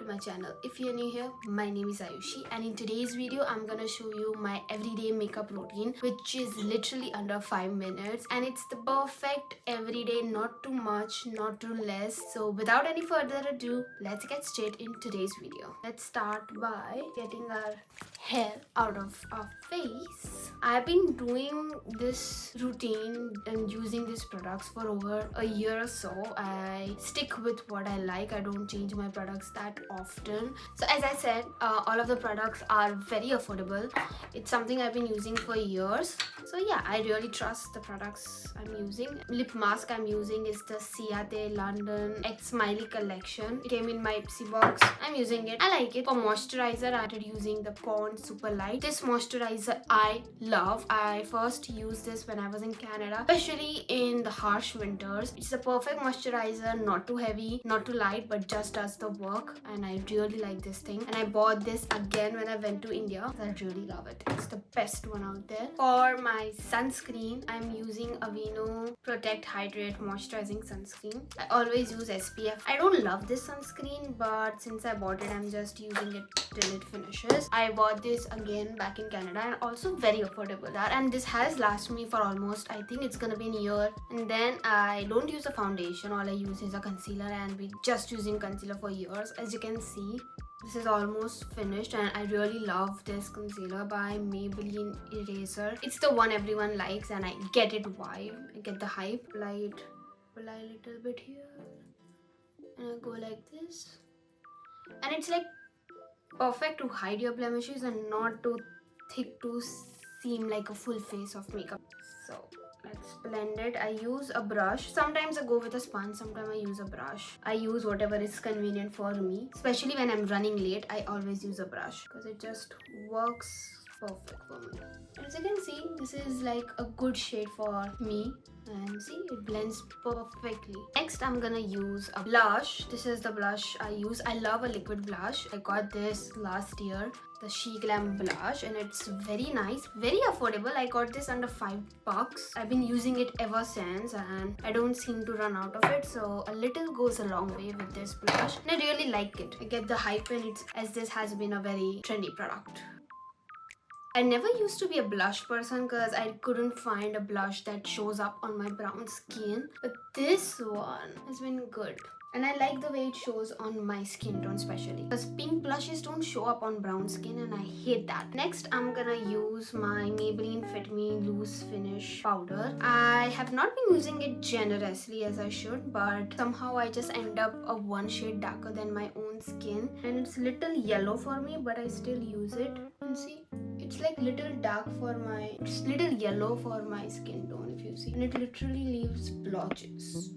to my channel. If you're new here, my name is Ayushi, and in today's video I'm gonna show you my everyday makeup routine, which is literally under 5 minutes, and it's the perfect everyday, not too much, not too less. So without any further ado, let's get straight in today's video. Let's start by getting our hair out of our face. I've been doing this routine and using these products for over a year or so. I stick with what I like. I don't change my products that often. So as I said, all of the products are very affordable. It's something I've been using for years. So yeah, I really trust the products I'm using. Lip mask I'm using is the Ciate London X Smiley collection. It came in my Ipsy box. I'm using it. I like it. For moisturizer, I started using the Superlight. This moisturizer I love. I first used this when I was in Canada, especially in the harsh winters. It's the perfect moisturizer, not too heavy, not too light, but just does the work, and I really like this thing. And I bought this again when I went to India. I really love it. It's the best one out there. For my sunscreen, I'm using Aveeno Protect Hydrate Moisturizing Sunscreen. I always use SPF. I don't love this sunscreen, but since I bought it, I'm just using it till it finishes. I bought this again back in Canada, and also very affordable there, and this has lasted me for almost, I think it's gonna be a year. And then I don't use a foundation. All I use is a concealer, and we're just using concealer for years. As you can see, this is almost finished, and I really love this concealer by Maybelline Eraser. It's the one everyone likes, and I get it why. I get the hype. Apply a little bit here, and I go like this, and it's like perfect to hide your blemishes and not too thick to seem like a full face of makeup. So let's blend it. I use a brush. Sometimes I go with a sponge, sometimes I use a brush. I use whatever is convenient for me. Especially when I'm running late, I always use a brush because it just works perfect for me. As you can see, this is like a good shade for me, and see, it blends perfectly. Next, I'm gonna use a blush. This is the blush I use. I love a liquid blush. I got this last year, the Sheglam blush, and it's very nice, very affordable. I got this under $5. I've been using it ever since, and I don't seem to run out of it, so a little goes a long way with this blush, and I really like it. I get the hype in it, as this has been a very trendy product. I never used to be a blush person because I couldn't find a blush that shows up on my brown skin, but this one has been good. And I like the way it shows on my skin tone, especially because pink blushes don't show up on brown skin, and I hate that. Next, I'm gonna use my Maybelline Fit Me Loose Finish powder. I have not been using it generously as I should, but somehow I just end up a one shade darker than my own skin, and it's little yellow for me, but I still use it. And see, it's like little dark for my, it's little yellow for my skin tone, if you see, and it literally leaves blotches.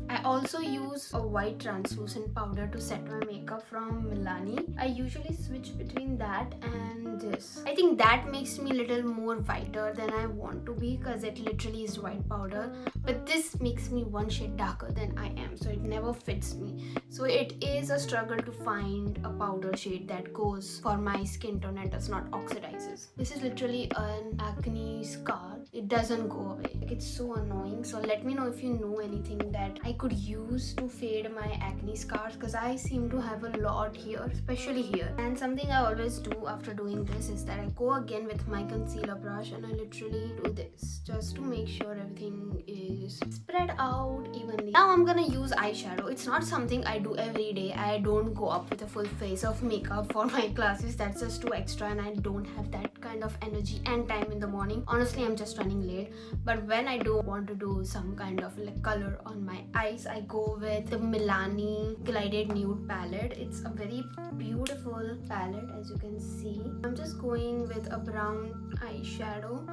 I also use a white translucent powder to set my makeup from Milani. I usually switch between that and this. I think that makes me a little more whiter than I want to be because it literally is white powder. But this makes me one shade darker than I am, so it never fits me. So it is a struggle to find a powder shade that goes for my skin tone and does not oxidizes. This is literally an acne scar. It doesn't go away. Like, it's so annoying. So let me know if you know anything that I could use to fade my acne scars, because I seem to have a lot here, especially here. And something I always do after doing this is that I go again with my concealer brush, and I literally do this just to make sure everything is spread out evenly. Now I'm gonna use eyeshadow. It's not something I do every day. I don't go up with a full face of makeup for my classes. That's just too extra, and I don't have that kind of energy and time in the morning. Honestly, I'm just running late. But when I do want to do some kind of like color on my eyes, I go with the Milani Gilded Nude palette. It's a very beautiful palette, as you can see. I'm just going with a brown eyeshadow.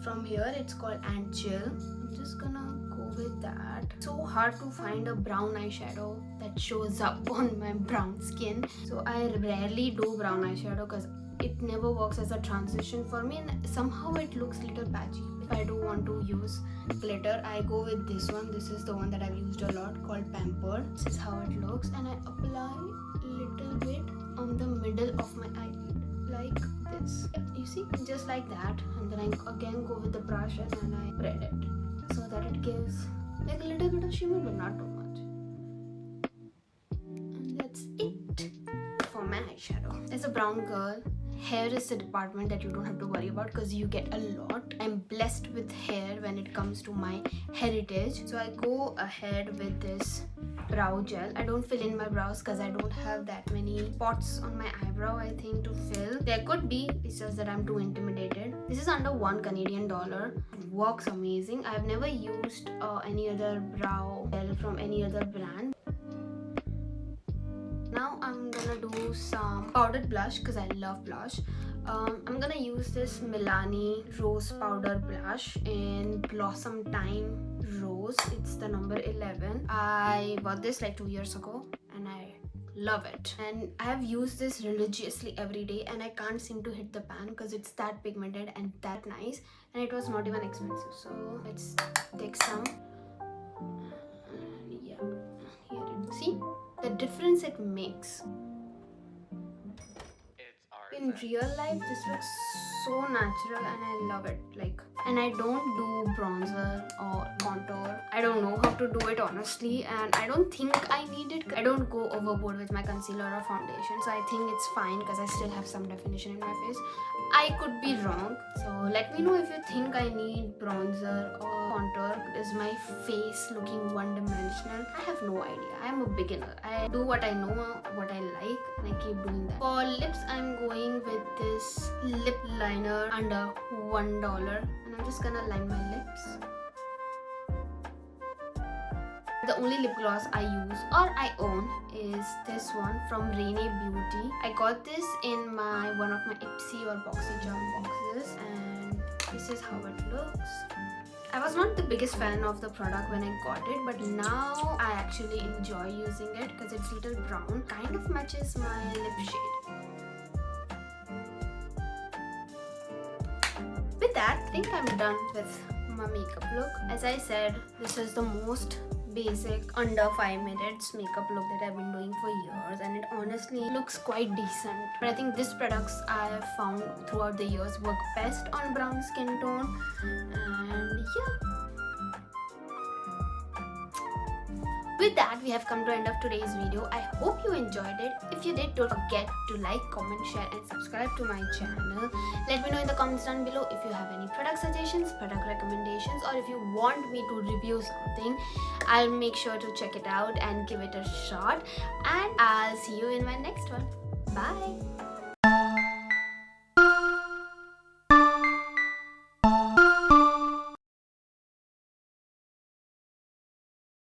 From here, it's called Ant Chill. I'm just gonna go with that. So hard to find a brown eyeshadow that shows up on my brown skin. So I rarely do brown eyeshadow because it never works as a transition for me, and somehow it looks a little patchy. If I do want to use glitter, I go with this one. This is the one that I've used a lot, called Pampered. This is how it looks, and I apply a little bit on the middle of my eyelid like this. You see, just like that, and then I again go with the brush and I spread it so that it gives like a little bit of shimmer, but not too much. And brown girl, hair is the department that you don't have to worry about because you get a lot. I'm blessed with hair when it comes to my heritage. So I go ahead with this brow gel. I don't fill in my brows because I don't have that many spots on my eyebrow, I think, to fill. There could be, it's just that I'm too intimidated. This is under $1 Canadian. It works amazing. I've never used any other brow gel from any other brand. Now I'm gonna do some powdered blush because I love blush. I'm gonna use this Milani Rose Powder Blush in Blossom Time Rose. It's the number 11. I bought this like 2 years ago and I love it. And I have used this religiously every day and I can't seem to hit the pan because it's that pigmented and that nice. And it was not even expensive. So let's take some. And yeah, here it is. See the difference it makes. In real life, this looks so natural and I love it. And I don't do bronzer or contour. I don't know how to do it honestly, and I don't think I need it. I don't go overboard with my concealer or foundation, so I think it's fine because I still have some definition in my face. I could be wrong, so let me know if you think I need bronzer or contour. Is my face looking one-dimensional? I have no idea. I am a beginner. I do what I know, what I like, and I keep doing that. For lips, I'm going with this lip liner under $1, and I'm just gonna line my lips. The only lip gloss I use or I own is this one from Renee Beauty. I got this in one of my Ipsy or BoxyCharm boxes, and this is how it looks. I was not the biggest fan of the product when I got it, but now I actually enjoy using it because it's a little brown, kind of matches my lip shade. With that, I think I'm done with my makeup look. As I said, this is the most basic under 5 minutes makeup look that I've been doing for years, and it honestly looks quite decent. But I think these products I have found throughout the years work best on brown skin tone, and yeah. With that, we have come to the end of today's video. I hope you enjoyed it. If you did, don't forget to like, comment, share and subscribe to my channel. Let me know in the comments down below if you have any product suggestions, product recommendations, or if you want me to review something. I'll make sure to check it out and give it a shot. And I'll see you in my next one. Bye!